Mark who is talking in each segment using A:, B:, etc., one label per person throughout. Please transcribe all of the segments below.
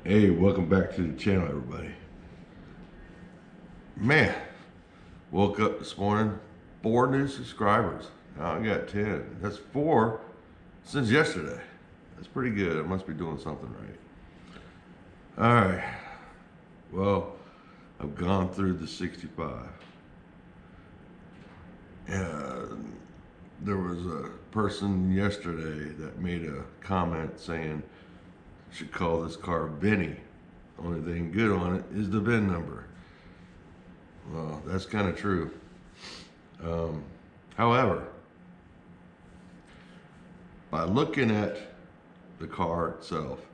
A: Hey, welcome back to the channel, everybody. Man, woke up this morning, 4 new subscribers. Now I got 10. That's 4 since yesterday. That's pretty good. I must be doing something right. All right. Well, I've gone through the 65. And there was a person yesterday that made a comment saying, should call this car Benny. Only thing good on it is the VIN number. Well, that's kind of true. However, by looking at the car itself,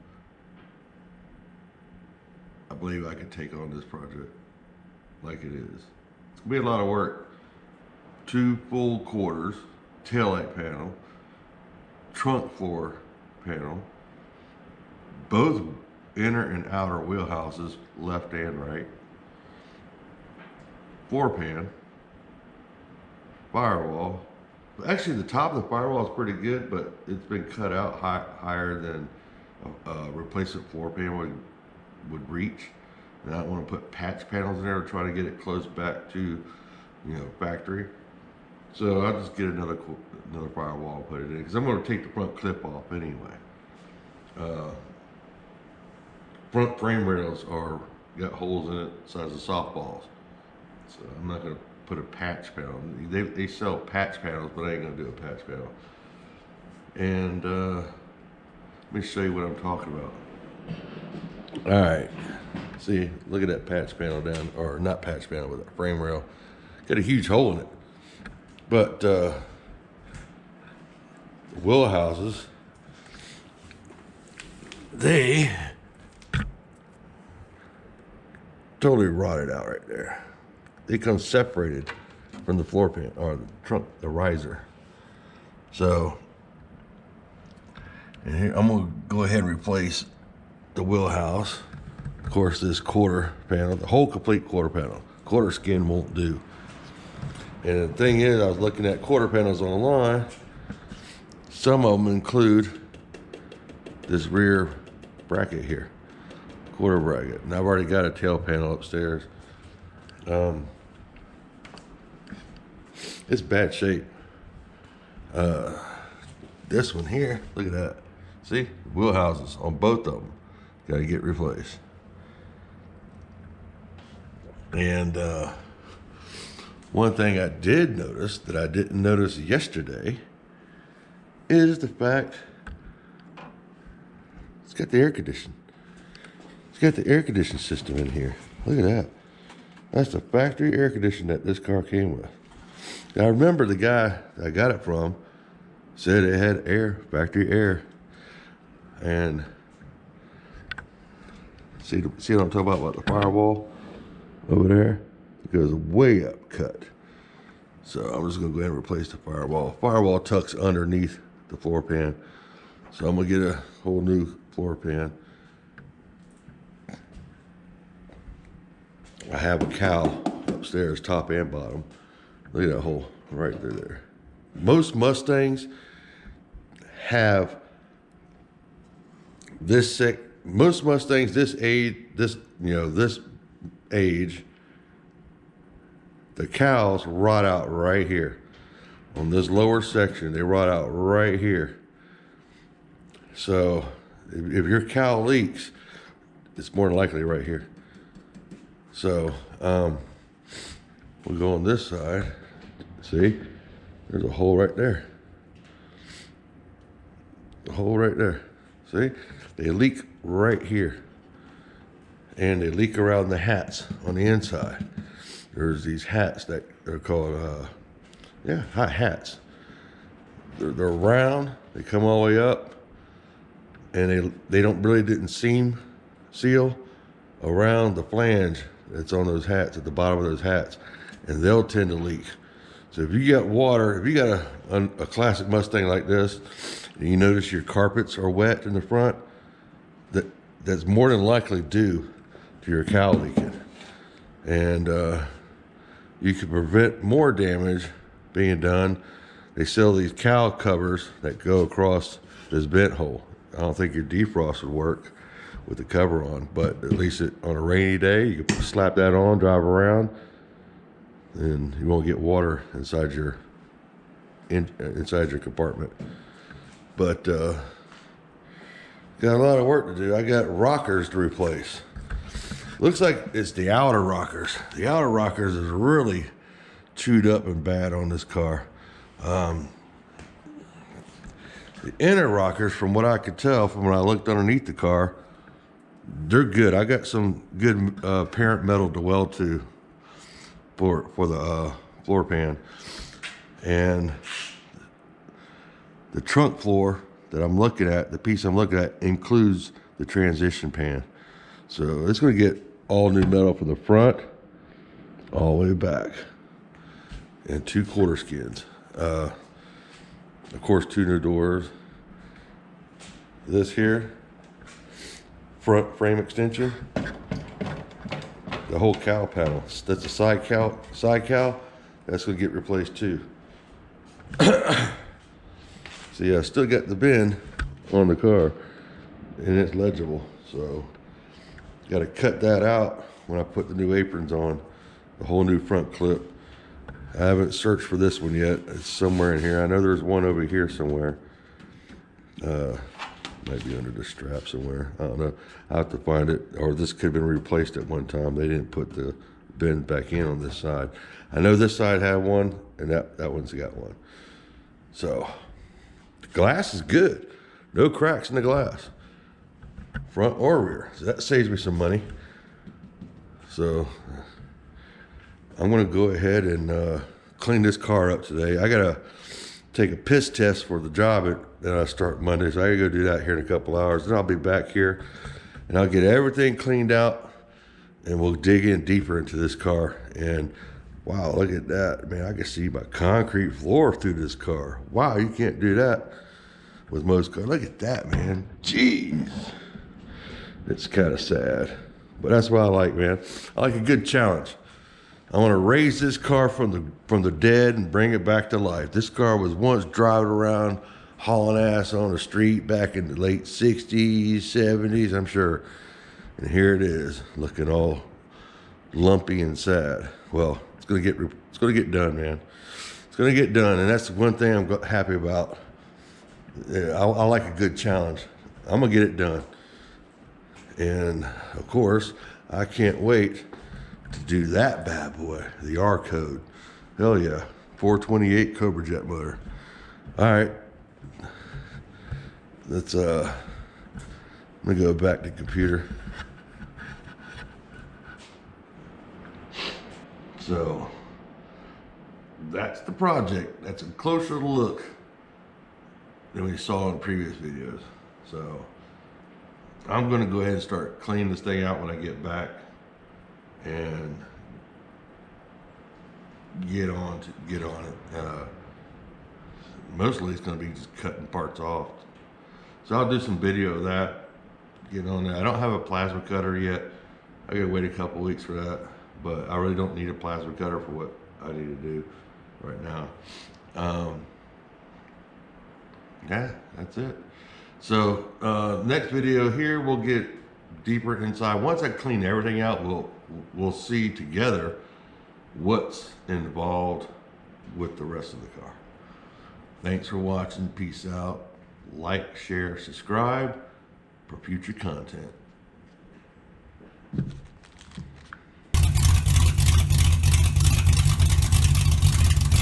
A: I believe I could take on this project like it is. It's gonna be a lot of work. 2 full quarters, taillight panel, trunk floor panel, both inner and outer wheelhouses, left and right, floor pan, firewall. Actually, the top of the firewall is pretty good, but it's been cut out higher than a replacement floor pan would reach. And I don't want to put patch panels in there to try to get it close back to, factory. So I'll just get another firewall and put it in, because I'm going to take the front clip off anyway. Front frame rails got holes in it the size of softballs. So I'm not going to put a patch panel. They sell patch panels, but I ain't going to do a patch panel. And let me show you what I'm talking about. All right. See, look at that patch panel down, or not patch panel, but that frame rail. Got a huge hole in it. But wheel houses, they totally rotted out right there. They come separated from the floor pan, or the trunk, the riser. So, and here, I'm gonna go ahead and replace the wheelhouse. Of course, this quarter panel, the whole complete quarter panel. Quarter skin won't do. And the thing is, I was looking at quarter panels online. Some of them include this rear bracket here, quarter bracket. And I've already got a tail panel upstairs. It's bad shape. This one here, look at that. See, wheel houses on both of them got to get replaced. And one thing I did notice that I didn't notice yesterday is the fact it's got the air conditioning. It's got the air conditioning system in here. Look at that. That's the factory air conditioning that this car came with. Now, I remember the guy that I got it from said it had air, factory air. And see what I'm talking about the firewall over there? It goes way up cut. So I'm just gonna go ahead and replace the firewall. Firewall tucks underneath the floor pan. So I'm gonna get a whole new floor pan. I have a cowl upstairs, top and bottom. Look at that hole right through there. Most Mustangs have this most Mustangs this age, this age, the cowls rot out right here. On this lower section, they rot out right here. So if your cowl leaks, it's more than likely right here. So we'll go on this side. See, there's a hole right there. A hole right there. See, they leak right here. And they leak around the hats on the inside. There's these hats that are called, hot hats. They're round, they come all the way up, and they didn't seal around the flange that's on those hats, at the bottom of those hats, and they'll tend to leak. So if you got water, if you got a classic Mustang like this, and you notice your carpets are wet in the front, that's more than likely due to your cowl leaking. And you can prevent more damage being done. They sell these cowl covers that go across this vent hole. I don't think your defrost would work, with the cover on. But at least on a rainy day, you can slap that on, drive around, and you won't get water inside your compartment. But got a lot of work to do. I got rockers to replace. Looks like it's the outer rockers. The outer rockers is really chewed up and bad on this car. The inner rockers, from what I could tell from when I looked underneath the car, they're good. I got some good parent metal to weld to for the floor pan. And the trunk floor that I'm looking at, the piece I'm looking at, includes the transition pan. So it's going to get all new metal from the front all the way back. And 2 quarter skins. Of course, 2 new doors. This here, front frame extension. The whole cowl panel. That's a side cowl. That's going to get replaced too. So yeah, I still got the bin on the car, and it's legible. So got to cut that out when I put the new aprons on. The whole new front clip. I haven't searched for this one yet. It's somewhere in here. I know there's one over here somewhere. Might be under the strap somewhere. I don't know. I'll have to find it. Or this could have been replaced at one time. They didn't put the bin back in on this side. I know this side had one, and that one's got one. So the glass is good. No cracks in the glass, front or rear. So that saves me some money. So I'm going to go ahead and clean this car up today. I got to take a piss test for the job that I start Monday. So I got to go do that here in a couple hours. Then I'll be back here and I'll get everything cleaned out and we'll dig in deeper into this car. And wow, look at that. Man, I can see my concrete floor through this car. Wow, you can't do that with most cars. Look at that, man. Jeez. It's kind of sad. But that's what I like, man. I like a good challenge. I want to raise this car from the dead and bring it back to life. This car was once driving around hauling ass on the street back in the late 60s, 70s, I'm sure. And here it is, looking all lumpy and sad. Well, it's gonna get done, man. It's gonna get done, and that's one thing I'm happy about. I like a good challenge. I'm gonna get it done. And of course, I can't wait to do that bad boy, the R code. Hell yeah, 428 Cobra Jet motor. All right, let's let me go back to the computer. So that's the project. That's a closer look than we saw in previous videos. So I'm gonna go ahead and start cleaning this thing out when I get back and get on it. Mostly it's going to be just cutting parts off. So I'll do some video of that, get on that. I don't have a plasma cutter yet. I gotta wait a couple weeks for that, but I really don't need a plasma cutter for what I need to do right now. Yeah, that's it. So next video here, we'll get deeper inside. Once I clean everything out, we'll see together what's involved with the rest of the car. Thanks for watching. Peace out. Like, share, subscribe for future content.